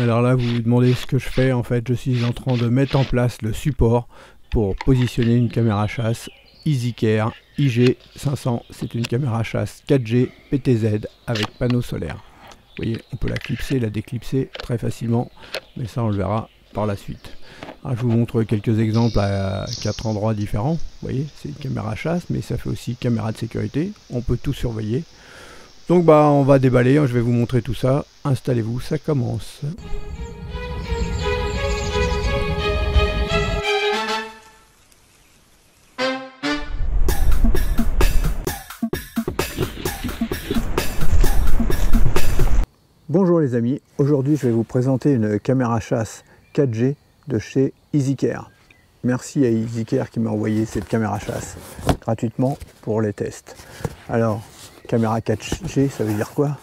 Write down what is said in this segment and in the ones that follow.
Alors là, vous vous demandez ce que je fais. En fait, je suis en train de mettre en place le support pour positionner une caméra chasse EasyCare IG500. C'est une caméra chasse 4G PTZ avec panneau solaire. Vous voyez, on peut la clipser, la déclipser très facilement, mais ça on le verra par la suite. Alors, je vous montre quelques exemples à 4 endroits différents. Vous voyez, c'est une caméra chasse, mais ça fait aussi caméra de sécurité. On peut tout surveiller. Donc on va déballer, je vais vous montrer tout ça. Installez-vous, ça commence. Bonjour les amis, aujourd'hui je vais vous présenter une caméra chasse 4G de chez EasyCare. Merci à EasyCare qui m'a envoyé cette caméra chasse gratuitement pour les tests. Alors, caméra 4G, ça veut dire quoi?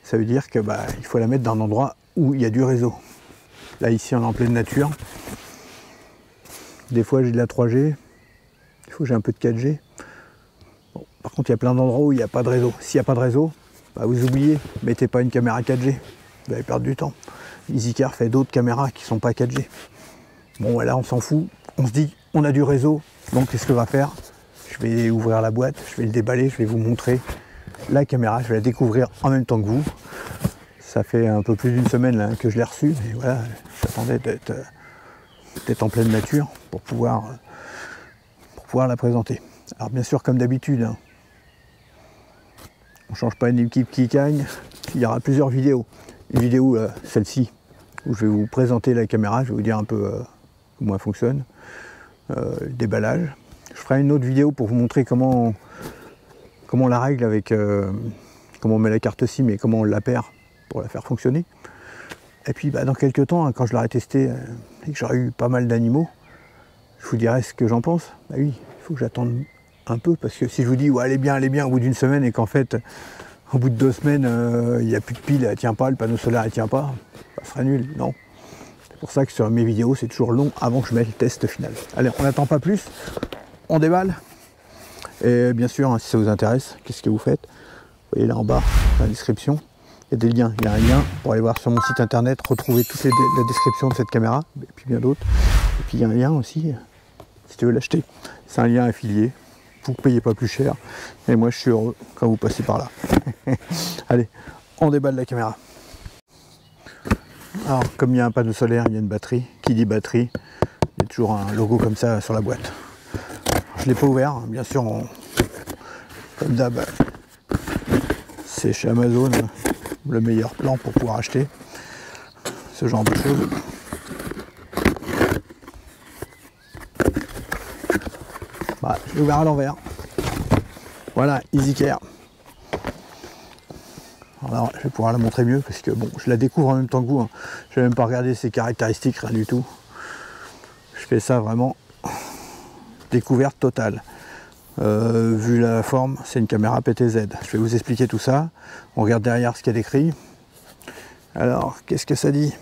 Ça veut dire que il faut la mettre dans un endroit où il y a du réseau. Là ici on est en pleine nature. Des fois j'ai de la 3G, il faut que j'ai un peu de 4G. Bon, par contre il y a plein d'endroits où il n'y a pas de réseau. S'il n'y a pas de réseau, vous oubliez, mettez pas une caméra 4G, vous allez perdre du temps. EasyCare fait d'autres caméras qui sont pas 4G. Bon voilà, on s'en fout, on se dit on a du réseau, donc qu'est-ce que va faire? Je vais ouvrir la boîte, je vais le déballer, je vais vous montrer la caméra, je vais la découvrir en même temps que vous. Ça fait un peu plus d'une semaine là, que je l'ai reçue, mais voilà, j'attendais d'être en pleine nature pour pouvoir la présenter. Alors bien sûr, comme d'habitude, on ne change pas une équipe qui gagne. Il y aura plusieurs vidéos. Une vidéo, celle-ci, où je vais vous présenter la caméra, je vais vous dire un peu comment elle fonctionne, le déballage. Je ferai une autre vidéo pour vous montrer comment on la règle avec, comment on met la carte SIM et comment on la perd pour la faire fonctionner. Et puis dans quelques temps, quand je l'aurai testé et que j'aurai eu pas mal d'animaux, je vous dirai ce que j'en pense. Oui, il faut que j'attende un peu, parce que si je vous dis ouais, elle est bien au bout d'une semaine et qu'en fait au bout de 2 semaines il n'y a plus de pile, elle tient pas, le panneau solaire elle tient pas, ça serait nul, non. C'est pour ça que sur mes vidéos c'est toujours long avant que je mette le test final. Allez, on n'attend pas plus, on déballe. Et bien sûr, si ça vous intéresse, qu'est-ce que vous faites? Vous voyez là en bas, dans la description, il y a des liens. Il y a un lien pour aller voir sur mon site internet, retrouver toutes la description de cette caméra, et puis bien d'autres. Et puis il y a un lien aussi, si tu veux l'acheter. C'est un lien affilié. Vous ne payez pas plus cher, et moi je suis heureux quand vous passez par là. Allez, on déballe la caméra. Alors, comme il y a un panneau solaire, il y a une batterie. Qui dit batterie, il y a toujours un logo comme ça sur la boîte. Je ne l'ai pas ouvert, bien sûr, comme d'hab, c'est chez Amazon le meilleur plan pour pouvoir acheter ce genre de choses. Je l'ai ouvert à l'envers. Voilà, EasyCare. Alors je vais pouvoir la montrer mieux parce que bon, je la découvre en même temps que vous. Je n'ai même pas regardé ses caractéristiques, rien du tout. Je fais ça vraiment découverte totale. Vu la forme, c'est une caméra PTZ. Je vais vous expliquer tout ça. On regarde derrière ce qu'il y a décrit. Alors, qu'est-ce que ça dit?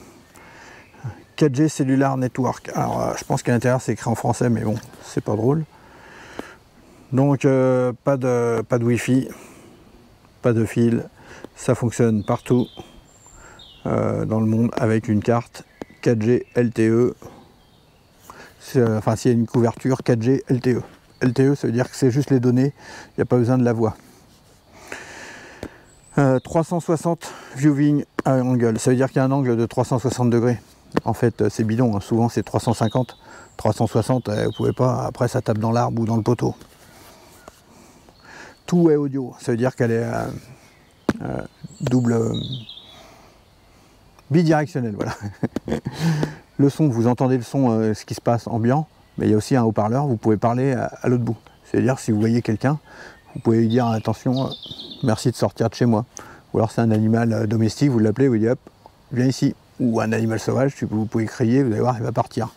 4G Cellular Network. Alors, je pense qu'à l'intérieur c'est écrit en français, mais bon, c'est pas drôle. Donc pas de Wi-Fi, pas de fil, ça fonctionne partout dans le monde avec une carte 4G LTE. Enfin, s'il y a une couverture 4G LTE. LTE, ça veut dire que c'est juste les données, il n'y a pas besoin de la voix. 360 viewing angle, ça veut dire qu'il y a un angle de 360 degrés. En fait, c'est bidon, souvent c'est 350. 360, vous pouvez pas, après ça tape dans l'arbre ou dans le poteau. Tout est audio, ça veut dire qu'elle est double bidirectionnelle, voilà. Le son, vous entendez le son, ce qui se passe ambiant, mais il y a aussi un haut-parleur, vous pouvez parler à l'autre bout. C'est-à-dire si vous voyez quelqu'un, vous pouvez lui dire attention, merci de sortir de chez moi. Ou alors c'est un animal domestique, vous l'appelez, vous dites hop, viens ici. Ou un animal sauvage, vous pouvez crier, vous allez voir, il va partir.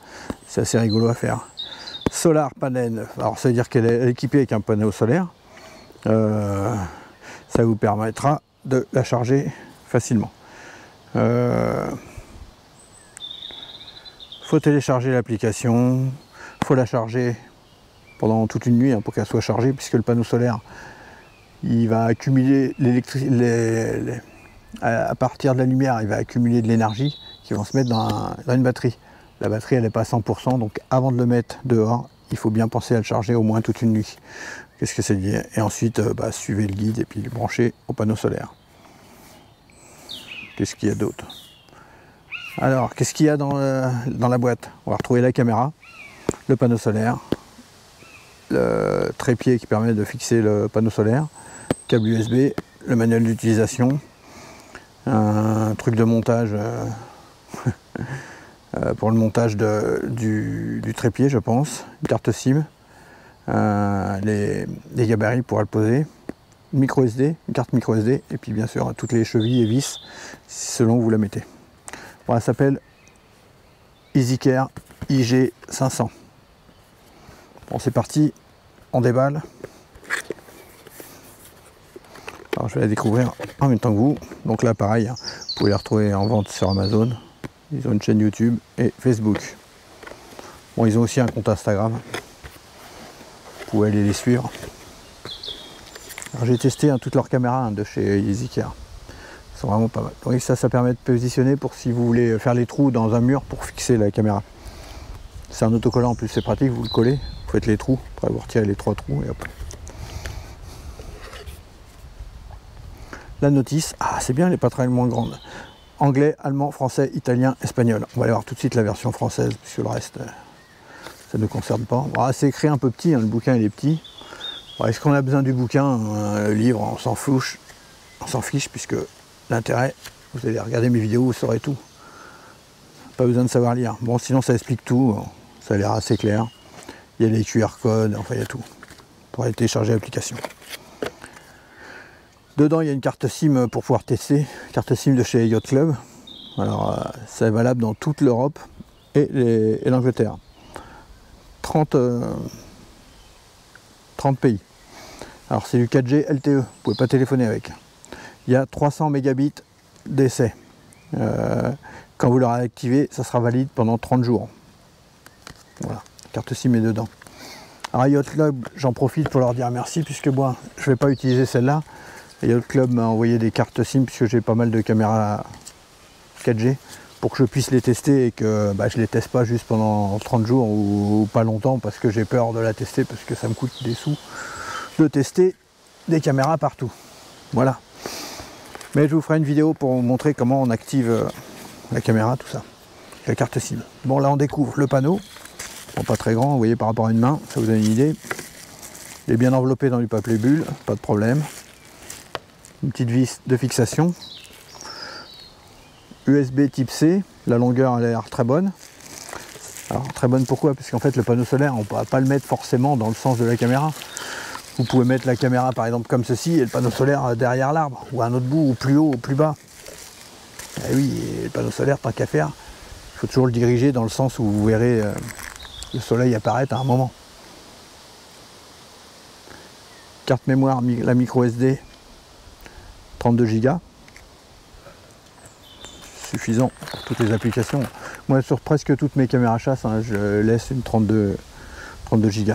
C'est assez rigolo à faire. Solar panel, alors ça veut dire qu'elle est équipée avec un panneau solaire. Ça vous permettra de la charger facilement. Faut télécharger l'application, faut la charger pendant toute une nuit pour qu'elle soit chargée, puisque le panneau solaire il va accumuler l'électricité, à partir de la lumière, il va accumuler de l'énergie qui vont se mettre dans une batterie. La batterie elle n'est pas à 100%, donc avant de le mettre dehors, il faut bien penser à le charger au moins toute une nuit. Qu'est-ce que c'est dit? Et ensuite, suivez le guide et puis le branchez au panneau solaire. Qu'est-ce qu'il y a d'autre? Alors, qu'est-ce qu'il y a dans la boîte? On va retrouver la caméra, le panneau solaire, le trépied qui permet de fixer le panneau solaire, câble USB, le manuel d'utilisation, un truc de montage pour le montage du trépied, je pense, une carte SIM, les gabarits pour le poser, une carte micro SD, et puis bien sûr toutes les chevilles et vis selon où vous la mettez. Bon, elle s'appelle EasyCare IG500. Bon, c'est parti, on déballe. Alors, je vais la découvrir en même temps que vous. Donc là, pareil, hein, vous pouvez la retrouver en vente sur Amazon. Ils ont une chaîne YouTube et Facebook. Bon, ils ont aussi un compte Instagram. Vous pouvez aller les suivre. Alors, j'ai testé toutes leurs caméras de chez EasyCare. Elles sont vraiment pas mal. Donc ça permet de positionner pour si vous voulez faire les trous dans un mur pour fixer la caméra. C'est un autocollant en plus, c'est pratique, vous le collez, vous faites les trous, après vous retirez les 3 trous et hop. La notice, c'est bien, elle n'est pas très moins grande. Anglais, allemand, français, italien, espagnol. On va aller voir tout de suite la version française, puisque le reste, ça ne nous concerne pas. Bon, c'est écrit un peu petit, hein, le bouquin il est petit. Bon, est-ce qu'on a besoin du bouquin? Le livre, on s'en fiche, puisque l'intérêt, vous allez regarder mes vidéos, vous saurez tout. Pas besoin de savoir lire. Bon, sinon ça explique tout, ça a l'air assez clair. Il y a les QR codes, enfin il y a tout. Pour aller télécharger l'application. Dedans, il y a une carte SIM pour pouvoir tester, carte SIM de chez Yacht Club. Alors, c'est valable dans toute l'Europe et l'Angleterre. 30 pays. Alors, c'est du 4G LTE, vous ne pouvez pas téléphoner avec. Il y a 300 mégabits d'essai. Quand vous l'aurez activé, ça sera valide pendant 30 jours. Voilà, la carte SIM est dedans. Alors, Yacht Club, j'en profite pour leur dire merci, puisque moi, je ne vais pas utiliser celle-là. Yacht Club m'a envoyé des cartes SIM puisque j'ai pas mal de caméras 4G pour que je puisse les tester et que je les teste pas juste pendant 30 jours ou pas longtemps parce que j'ai peur de la tester parce que ça me coûte des sous de tester des caméras partout. Voilà. Mais je vous ferai une vidéo pour vous montrer comment on active la caméra, tout ça. La carte SIM. Bon, là on découvre le panneau. Bon, pas très grand, vous voyez par rapport à une main, ça vous donne une idée. Il est bien enveloppé dans du papier bulle, pas de problème. Une petite vis de fixation, USB type C, la longueur a l'air très bonne. Alors très bonne pourquoi? Parce qu'en fait le panneau solaire on ne peut pas le mettre forcément dans le sens de la caméra. Vous pouvez mettre la caméra par exemple comme ceci et le panneau solaire derrière l'arbre, ou à un autre bout, ou plus haut, ou plus bas. Et oui, et le panneau solaire, tant qu'à faire, il faut toujours le diriger dans le sens où vous verrez le soleil apparaître à un moment. Carte mémoire, la micro SD. 32 Go, suffisant pour toutes les applications. Moi, sur presque toutes mes caméras chasse, je laisse une 32 Go.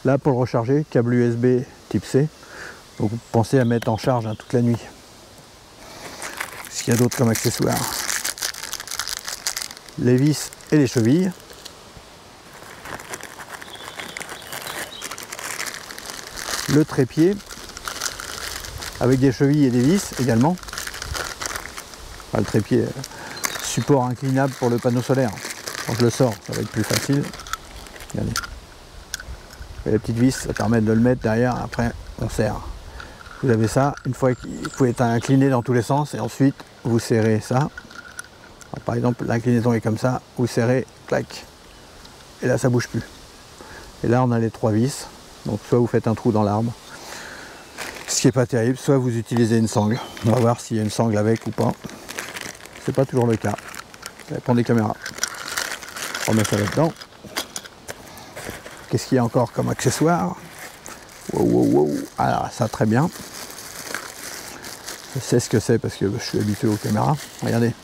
Là, pour le recharger, câble USB type C. Donc, pensez à mettre en charge toute la nuit. Ce qu'il y a d'autre comme accessoires? Les vis et les chevilles. Le trépied. Avec des chevilles et des vis également. Enfin, le trépied, support inclinable pour le panneau solaire. Quand je le sors, ça va être plus facile. Regardez. Et les petites vis, ça permet de le mettre derrière, après on serre. Vous avez ça, une fois qu'il faut être incliné dans tous les sens, et ensuite vous serrez ça. Alors, par exemple, l'inclinaison est comme ça, vous serrez, clac. Et là ça bouge plus. Et là on a les 3 vis, donc soit vous faites un trou dans l'arbre, ce qui n'est pas terrible, soit vous utilisez une sangle. On va voir s'il y a une sangle avec ou pas. C'est pas toujours le cas. Ça dépend des caméras. On met ça là-dedans. Qu'est-ce qu'il y a encore comme accessoire? Wow. Alors ça très bien. Je sais ce que c'est parce que je suis habitué aux caméras. Regardez.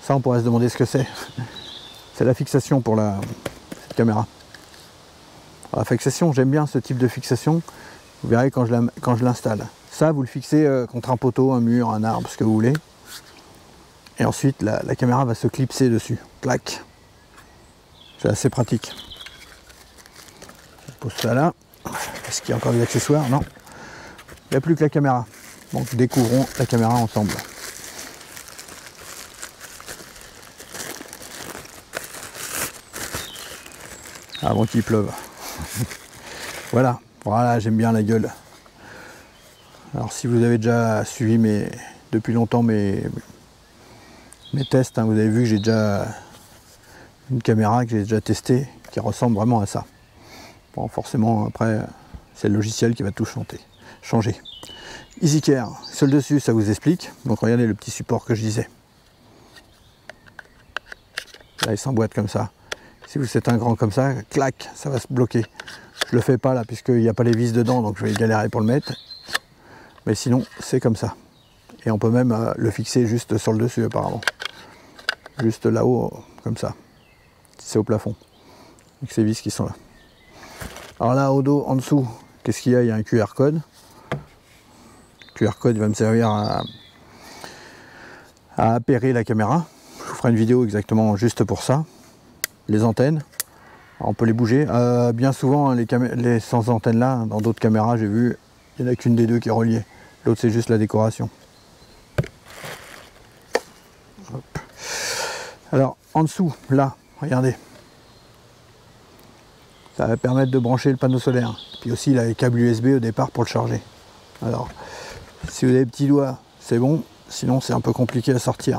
Ça on pourrait se demander ce que c'est. C'est la fixation pour cette caméra. Alors, la fixation, j'aime bien ce type de fixation. Vous verrez quand je l'installe. Ça, vous le fixez contre un poteau, un mur, un arbre, ce que vous voulez. et ensuite la caméra va se clipser dessus. Clac. C'est assez pratique. Je pose ça là. Est-ce qu'il y a encore des accessoires? Non. Il n'y a plus que la caméra. Donc découvrons la caméra ensemble. Avant qu'il pleuve. Voilà, j'aime bien la gueule. Alors si vous avez déjà suivi depuis longtemps mes tests, hein, vous avez vu que j'ai déjà une caméra que j'ai déjà testée qui ressemble vraiment à ça. Bon, forcément après c'est le logiciel qui va tout changer. EasyCare, seul dessus, ça vous explique. Donc regardez le petit support que je disais. Là il s'emboîte comme ça. Si vous êtes un grand comme ça, clac, ça va se bloquer. Je le fais pas là puisqu'il n'y a pas les vis dedans, donc je vais galérer pour le mettre. Mais sinon, c'est comme ça. Et on peut même le fixer juste sur le dessus apparemment. Juste là-haut, comme ça. C'est au plafond. Avec ces vis qui sont là. Alors là, au dos, en dessous, qu'est-ce qu'il y a? Il y a un QR code. Le QR code va me servir à appairer la caméra. Je vous ferai une vidéo exactement juste pour ça. Les antennes, alors on peut les bouger. Bien souvent, hein, les sans antennes là, dans d'autres caméras, j'ai vu, il n'y en a qu'une des deux qui est reliée. L'autre, c'est juste la décoration. Hop. Alors, en dessous, là, regardez. Ça va permettre de brancher le panneau solaire. Puis aussi, il a les câbles USB au départ pour le charger. Alors, si vous avez des petits doigts, c'est bon. Sinon, c'est un peu compliqué à sortir.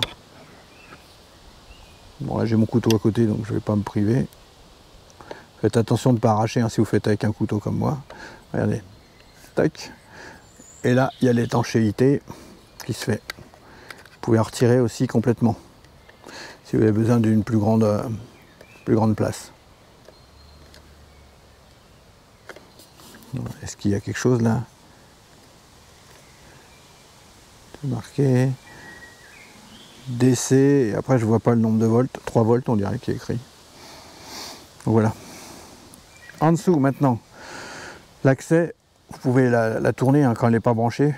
Bon là j'ai mon couteau à côté donc je ne vais pas me priver. Faites attention de ne pas arracher hein, si vous faites avec un couteau comme moi. Regardez. Tac. Et là il y a l'étanchéité qui se fait. Vous pouvez en retirer aussi complètement. Si vous avez besoin d'une plus grande place. Est-ce qu'il y a quelque chose là? C'est marqué. DC, et après je vois pas le nombre de volts, 3 volts on dirait qu'il est écrit. Voilà. En dessous maintenant, l'accès, vous pouvez la tourner hein, quand elle n'est pas branchée.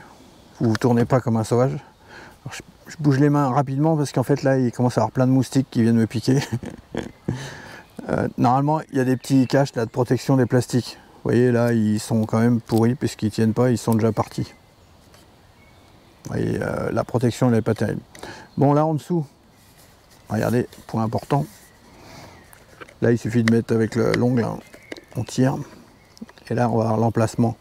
Vous ne tournez pas comme un sauvage. Alors, je bouge les mains rapidement parce qu'en fait là il commence à y avoir plein de moustiques qui viennent me piquer. Normalement il y a des petits caches là, de protection des plastiques. Vous voyez là ils sont quand même pourris puisqu'ils tiennent pas, ils sont déjà partis. Vous voyez, la protection elle n'est pas terrible. Bon là en dessous, regardez, point important. Là il suffit de mettre avec l'ongle, hein, on tire. Et là on va avoir l'emplacement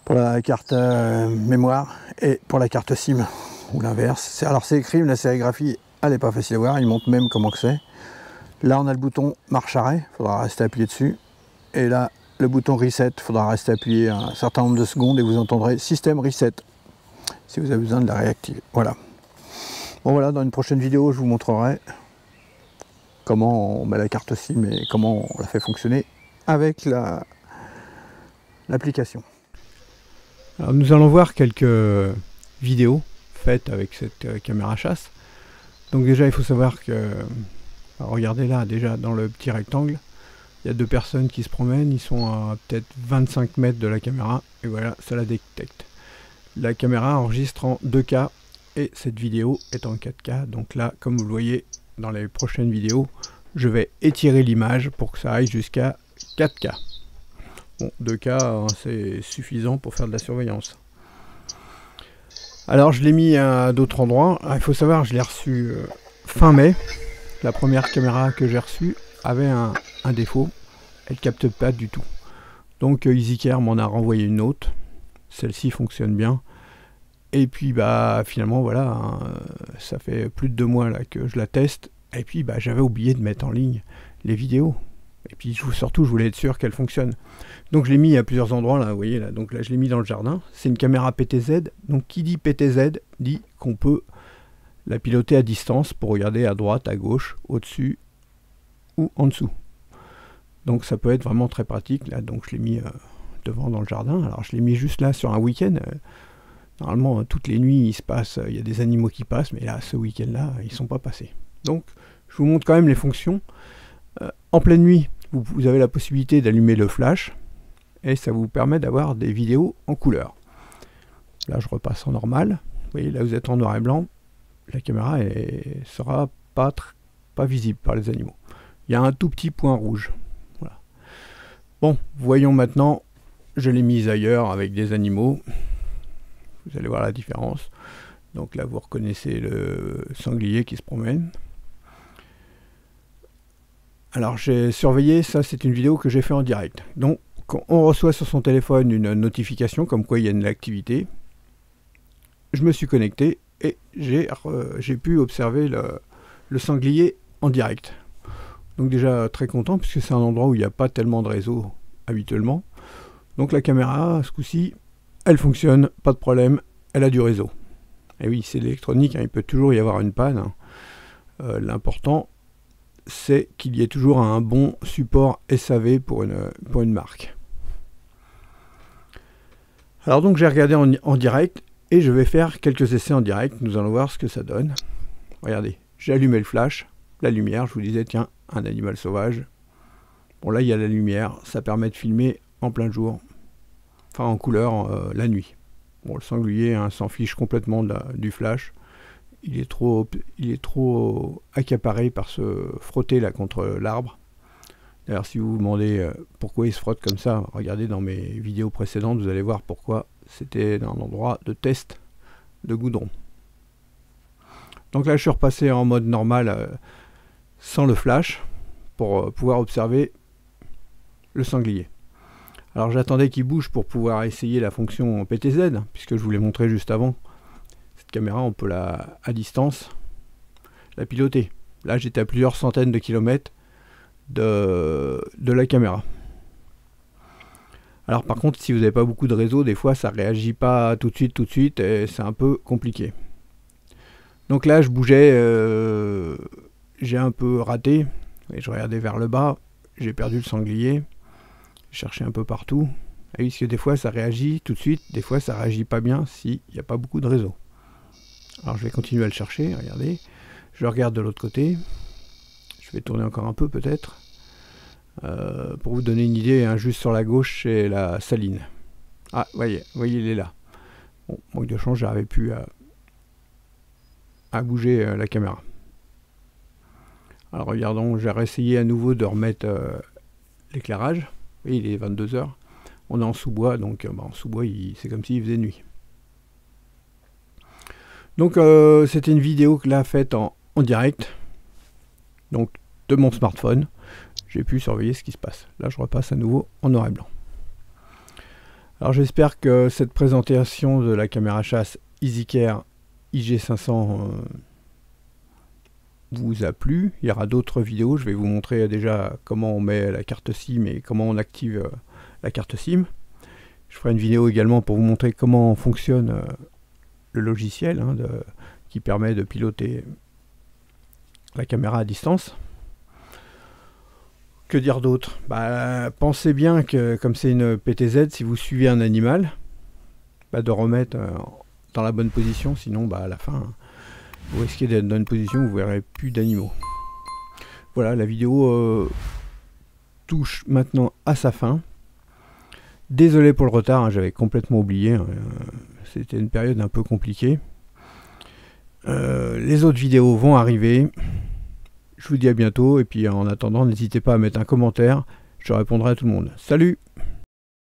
pour la carte mémoire et pour la carte SIM. Ou l'inverse. Alors c'est écrit, mais la sérigraphie elle n'est pas facile à voir, il montre même comment que c'est. Là on a le bouton marche arrêt, il faudra rester appuyé dessus. Et là le bouton reset, il faudra rester appuyé un certain nombre de secondes et vous entendrez système reset. Si vous avez besoin de la réactiver. Voilà. Bon voilà, dans une prochaine vidéo, je vous montrerai comment on met la carte SIM et comment on la fait fonctionner avec l'application. Alors nous allons voir quelques vidéos faites avec cette caméra chasse. Donc déjà, il faut savoir que, alors regardez là, déjà dans le petit rectangle, il y a deux personnes qui se promènent, ils sont à peut-être 25 mètres de la caméra, et voilà, ça la détecte. La caméra enregistre en 2K et cette vidéo est en 4K. Donc là, comme vous le voyez dans les prochaines vidéos, je vais étirer l'image pour que ça aille jusqu'à 4K. Bon, 2K, hein, c'est suffisant pour faire de la surveillance. Alors je l'ai mis à d'autres endroits. Il faut savoir, je l'ai reçu fin mai. La première caméra que j'ai reçue avait un défaut. Elle ne capte pas du tout. Donc EasyCare m'en a renvoyé une autre. Celle-ci fonctionne bien. Et puis bah finalement voilà, hein, ça fait plus de 2 mois là que je la teste. Et puis bah j'avais oublié de mettre en ligne les vidéos. Et puis surtout je voulais être sûr qu'elle fonctionne. Donc je l'ai mis à plusieurs endroits là, vous voyez là. Donc là je l'ai mis dans le jardin. C'est une caméra PTZ. Donc qui dit PTZ dit qu'on peut la piloter à distance pour regarder à droite, à gauche, au-dessus ou en dessous. Donc ça peut être vraiment très pratique là. Donc je l'ai mis devant dans le jardin. Alors je l'ai mis juste là sur un week-end. Normalement toutes les nuits il se passe, il y a des animaux qui passent, mais là ce week-end là ils sont pas passés. Donc je vous montre quand même les fonctions. En pleine nuit vous avez la possibilité d'allumer le flash et ça vous permet d'avoir des vidéos en couleur. Là je repasse en normal. Vous voyez là vous êtes en noir et blanc. la caméra sera pas visible par les animaux. Il y a un tout petit point rouge. Voilà. Bon, voyons maintenant, je l'ai mise ailleurs avec des animaux. Vous allez voir la différence. Donc là, vous reconnaissez le sanglier qui se promène. Alors j'ai surveillé, ça c'est une vidéo que j'ai fait en direct. Donc quand on reçoit sur son téléphone une notification comme quoi il y a une activité, je me suis connecté et j'ai pu observer le sanglier en direct. Donc déjà très content puisque c'est un endroit où il n'y a pas tellement de réseau habituellement. Donc la caméra, ce coup-ci, elle fonctionne, pas de problème, elle a du réseau. Et oui, c'est l'électronique, hein, il peut toujours y avoir une panne. Hein. L'important, c'est qu'il y ait toujours un bon support SAV pour une marque. Alors donc j'ai regardé en direct et je vais faire quelques essais en direct. Nous allons voir ce que ça donne. Regardez, j'ai allumé le flash, la lumière, je vous disais tiens, un animal sauvage. Bon là il y a la lumière, ça permet de filmer en plein jour, enfin en couleur la nuit. Bon le sanglier hein, s'en fiche complètement du flash. Il est trop accaparé par se frotter là contre l'arbre. D'ailleurs, si vous vous demandez pourquoi il se frotte comme ça, regardez dans mes vidéos précédentes, vous allez voir pourquoi. C'était un endroit de test de goudron. Donc là, je suis repassé en mode normal sans le flash pour pouvoir observer le sanglier. Alors j'attendais qu'il bouge pour pouvoir essayer la fonction PTZ, puisque je vous l'ai montré juste avant. Caméra, on peut à distance la piloter. Là j'étais à plusieurs centaines de kilomètres de la caméra. Alors par contre si vous n'avez pas beaucoup de réseau, des fois ça réagit pas tout de suite et c'est un peu compliqué. Donc là je bougeais, j'ai un peu raté et je regardais vers le bas, j'ai perdu le sanglier, je cherchais un peu partout. Et oui, parce que des fois ça réagit tout de suite, des fois ça réagit pas bien s'il n'y a pas beaucoup de réseau. Alors je vais continuer à le chercher, regardez. Je regarde de l'autre côté. Je vais tourner encore un peu peut-être. Pour vous donner une idée, hein, juste sur la gauche, c'est la saline. Ah, voyez, il est là. Bon, manque de chance, j'arrivais plus à bouger la caméra. Alors regardons, j'ai réessayé à nouveau de remettre l'éclairage. Vous voyez, il est 22 h. On est en sous-bois, donc en sous-bois, c'est comme s'il faisait nuit. Donc c'était une vidéo que là faite en direct, donc de mon smartphone. J'ai pu surveiller ce qui se passe. Là je repasse à nouveau en noir et blanc. Alors j'espère que cette présentation de la caméra chasse EasyCare IG500 vous a plu. Il y aura d'autres vidéos. Je vais vous montrer déjà comment on met la carte SIM et comment on active la carte SIM. Je ferai une vidéo également pour vous montrer comment fonctionne le logiciel hein, qui permet de piloter la caméra à distance. Que dire d'autre? Pensez bien que comme c'est une PTZ, si vous suivez un animal, de remettre dans la bonne position, sinon à la fin vous risquez d'être dans une position où vous ne verrez plus d'animaux. Voilà, la vidéo touche maintenant à sa fin. Désolé pour le retard, hein, j'avais complètement oublié, c'était une période un peu compliquée. Les autres vidéos vont arriver. Je vous dis à bientôt et puis en attendant, n'hésitez pas à mettre un commentaire, je répondrai à tout le monde. Salut!